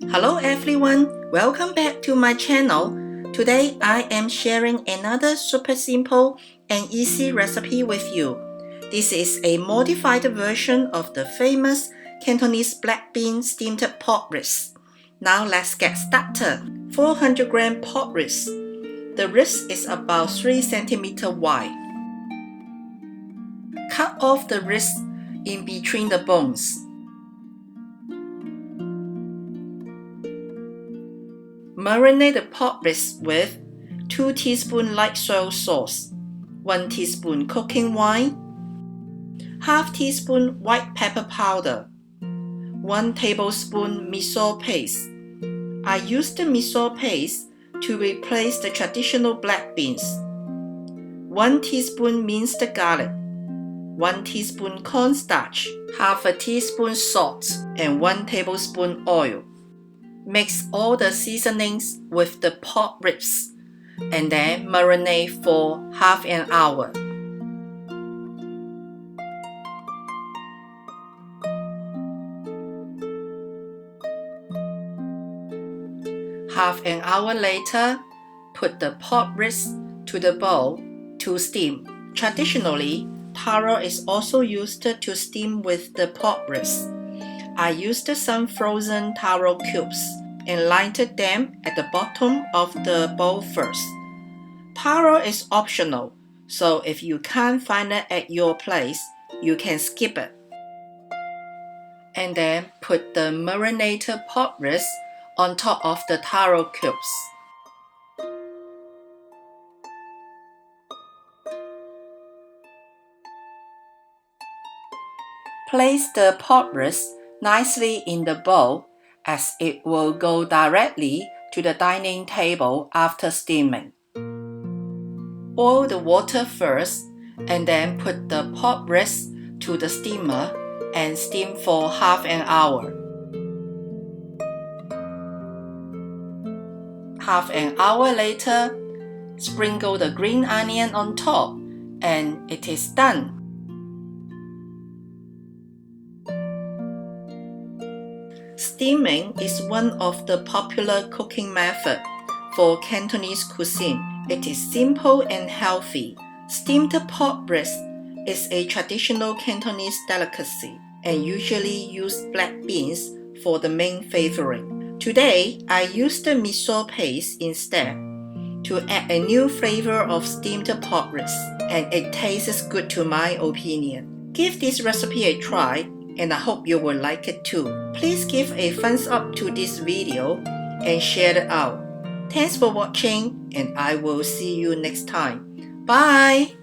Hello everyone, welcome back to my channel. Today I am sharing another super simple and easy recipe with you. This is a modified version of the famous Cantonese black bean steamed pork wrist. Now let's get started. 400 gram pork wrist. The wrist is about 3 cm wide. Cut off the wrist in between the bones. Marinate the pork wrist with 2 teaspoons light soy sauce, 1 teaspoon cooking wine, half teaspoon white pepper powder, 1 tablespoon miso paste. I used the miso paste to replace the traditional black beans. 1 teaspoon minced garlic, 1 teaspoon cornstarch, half a teaspoon salt, and 1 tablespoon oil. Mix all the seasonings with the pork ribs and then marinate for half an hour. Half an hour later, put the pork ribs to the bowl to steam. Traditionally, taro is also used to steam with the pork ribs. I used some frozen taro cubes and lighted them at the bottom of the bowl first. Taro is optional, so if you can't find it at your place, you can skip it. And then put the marinated pork wrist on top of the taro cubes. Place the pork wrist nicely in the bowl as it will go directly to the dining table after steaming. Boil the water first and then put the pork wrist to the steamer and steam for half an hour. Half an hour later, sprinkle the green onion on top and it is done. Steaming is one of the popular cooking methods for Cantonese cuisine. It is simple and healthy. Steamed pork wrist is a traditional Cantonese delicacy and usually use black beans for the main flavoring. Today, I used the miso paste instead to add a new flavor of steamed pork wrist, and it tastes good to my opinion. Give this recipe a try and I hope you will like it too. Please give a thumbs up to this video and share it out. Thanks for watching and I will see you next time. Bye!